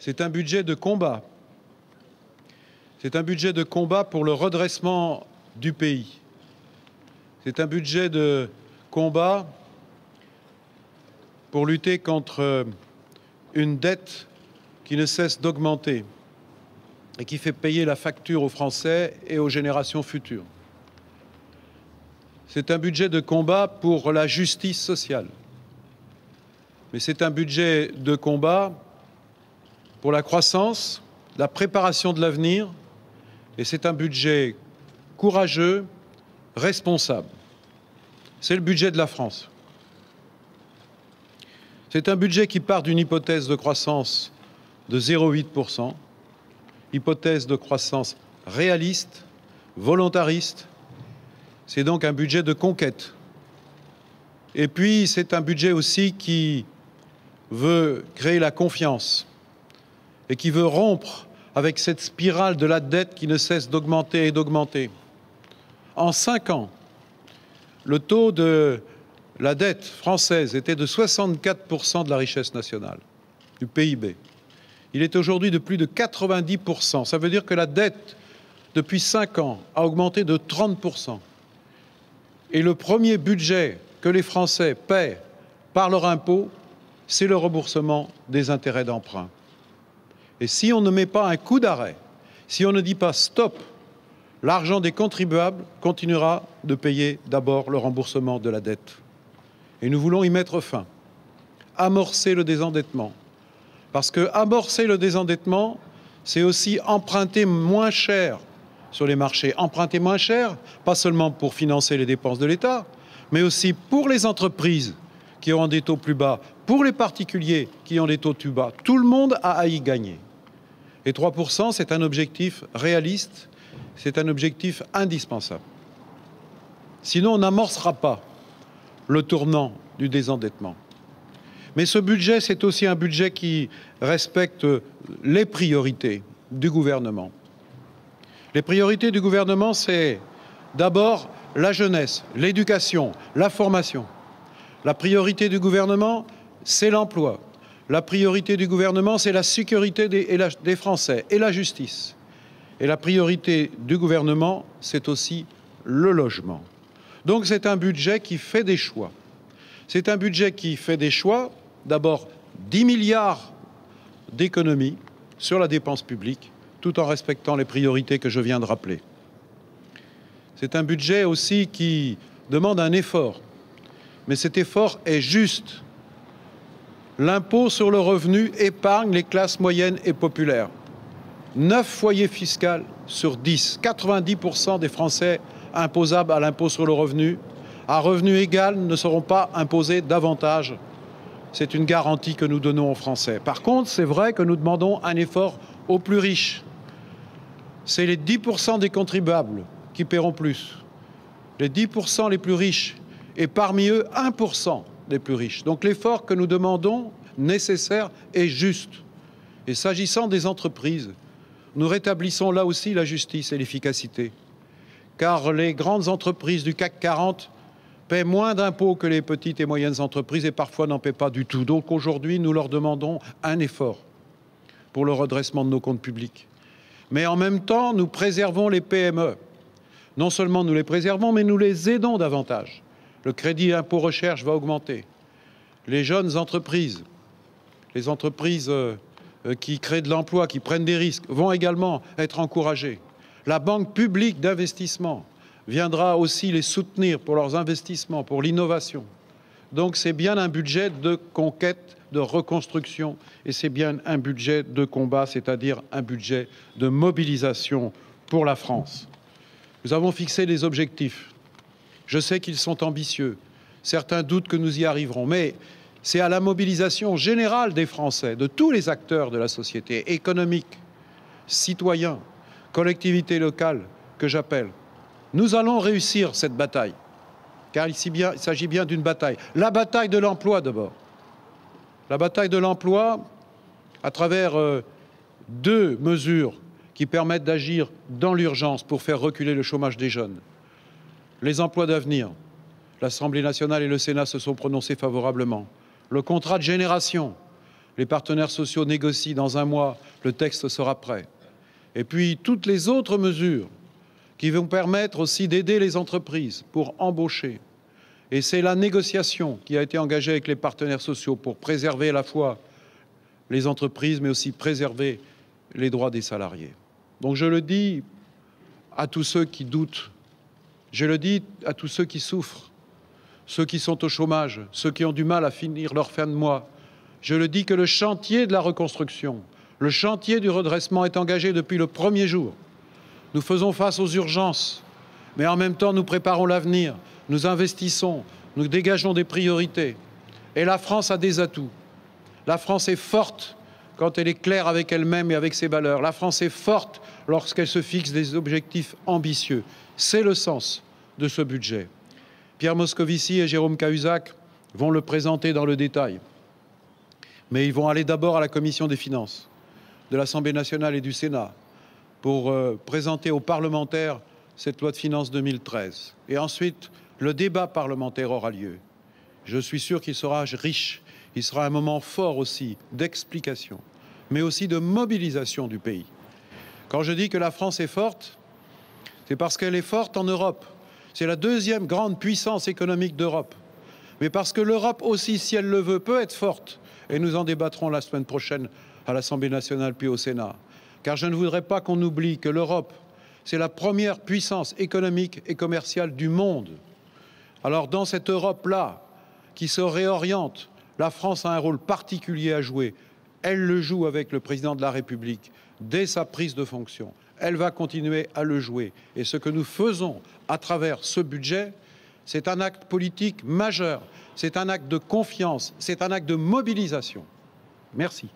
C'est un budget de combat. C'est un budget de combat pour le redressement du pays. C'est un budget de combat pour lutter contre une dette qui ne cesse d'augmenter et qui fait payer la facture aux Français et aux générations futures. C'est un budget de combat pour la justice sociale. Mais c'est un budget de combat pour la croissance, la préparation de l'avenir, et c'est un budget courageux, responsable. C'est le budget de la France. C'est un budget qui part d'une hypothèse de croissance de 0,8%, hypothèse de croissance réaliste, volontariste. C'est donc un budget de conquête. Et puis, c'est un budget aussi qui veut créer la confiance et qui veut rompre avec cette spirale de la dette qui ne cesse d'augmenter et d'augmenter. En 5 ans, le taux de la dette française était de 64% de la richesse nationale, du PIB. Il est aujourd'hui de plus de 90%. Ça veut dire que la dette, depuis 5 ans, a augmenté de 30%. Et le premier budget que les Français paient par leur impôt, c'est le remboursement des intérêts d'emprunt. Et si on ne met pas un coup d'arrêt, si on ne dit pas stop, l'argent des contribuables continuera de payer d'abord le remboursement de la dette. Et nous voulons y mettre fin, amorcer le désendettement. Parce que amorcer le désendettement, c'est aussi emprunter moins cher sur les marchés. Emprunter moins cher, pas seulement pour financer les dépenses de l'État, mais aussi pour les entreprises qui auront des taux plus bas, pour les particuliers qui ont des taux plus bas. Tout le monde a à y gagner. Et 3%, c'est un objectif réaliste, c'est un objectif indispensable. Sinon, on n'amorcera pas le tournant du désendettement. Mais ce budget, c'est aussi un budget qui respecte les priorités du gouvernement. Les priorités du gouvernement, c'est d'abord la jeunesse, l'éducation, la formation. La priorité du gouvernement, c'est l'emploi. La priorité du gouvernement, c'est la sécurité des Français et la justice. Et la priorité du gouvernement, c'est aussi le logement. Donc c'est un budget qui fait des choix. C'est un budget qui fait des choix, d'abord 10 milliards d'économies sur la dépense publique, tout en respectant les priorités que je viens de rappeler. C'est un budget aussi qui demande un effort, mais cet effort est juste. L'impôt sur le revenu épargne les classes moyennes et populaires. 9 foyers fiscaux sur 10, 90% des Français imposables à l'impôt sur le revenu, à revenu égal, ne seront pas imposés davantage. C'est une garantie que nous donnons aux Français. Par contre, c'est vrai que nous demandons un effort aux plus riches. C'est les 10% des contribuables qui paieront plus. Les 10% les plus riches, et parmi eux, 1% des plus riches. Donc l'effort que nous demandons, nécessaire, est juste. Et s'agissant des entreprises, nous rétablissons là aussi la justice et l'efficacité. Car les grandes entreprises du CAC 40 paient moins d'impôts que les petites et moyennes entreprises et parfois n'en paient pas du tout. Donc aujourd'hui, nous leur demandons un effort pour le redressement de nos comptes publics. Mais en même temps, nous préservons les PME. Non seulement nous les préservons, mais nous les aidons davantage. Le crédit impôt recherche va augmenter. Les jeunes entreprises, les entreprises qui créent de l'emploi, qui prennent des risques, vont également être encouragées. La Banque publique d'investissement viendra aussi les soutenir pour leurs investissements, pour l'innovation. Donc c'est bien un budget de conquête, de reconstruction, et c'est bien un budget de combat, c'est-à-dire un budget de mobilisation pour la France. Nous avons fixé des objectifs. Je sais qu'ils sont ambitieux. Certains doutent que nous y arriverons, mais c'est à la mobilisation générale des Français, de tous les acteurs de la société, économiques, citoyens, collectivités locales, que j'appelle. Nous allons réussir cette bataille, car il s'agit bien d'une bataille. La bataille de l'emploi d'abord. La bataille de l'emploi à travers 2 mesures qui permettent d'agir dans l'urgence pour faire reculer le chômage des jeunes. Les emplois d'avenir. L'Assemblée nationale et le Sénat se sont prononcés favorablement. Le contrat de génération Les partenaires sociaux négocient dans un mois, le texte sera prêt. Et puis toutes les autres mesures qui vont permettre aussi d'aider les entreprises pour embaucher. Et c'est la négociation qui a été engagée avec les partenaires sociaux pour préserver à la fois les entreprises, mais aussi préserver les droits des salariés. Donc je le dis à tous ceux qui doutent, je le dis à tous ceux qui souffrent, ceux qui sont au chômage, ceux qui ont du mal à finir leur fin de mois. Je le dis que le chantier de la reconstruction, le chantier du redressement est engagé depuis le premier jour. Nous faisons face aux urgences, mais en même temps nous préparons l'avenir, nous investissons, nous dégageons des priorités. Et la France a des atouts. La France est forte quand elle est claire avec elle-même et avec ses valeurs. La France est forte lorsqu'elle se fixe des objectifs ambitieux. C'est le sens de ce budget. Pierre Moscovici et Jérôme Cahuzac vont le présenter dans le détail. Mais ils vont aller d'abord à la Commission des finances de l'Assemblée nationale et du Sénat pour présenter aux parlementaires cette loi de finances 2013. Et ensuite, le débat parlementaire aura lieu. Je suis sûr qu'il sera riche. Il sera un moment fort aussi d'explication, mais aussi de mobilisation du pays. Quand je dis que la France est forte, c'est parce qu'elle est forte en Europe. C'est la deuxième grande puissance économique d'Europe. Mais parce que l'Europe aussi, si elle le veut, peut être forte. Et nous en débattrons la semaine prochaine à l'Assemblée nationale puis au Sénat. Car je ne voudrais pas qu'on oublie que l'Europe, c'est la première puissance économique et commerciale du monde. Alors dans cette Europe-là, qui se réoriente, la France a un rôle particulier à jouer. Elle le joue avec le président de la République dès sa prise de fonction. Elle va continuer à le jouer. Et ce que nous faisons à travers ce budget, c'est un acte politique majeur. C'est un acte de confiance. C'est un acte de mobilisation. Merci.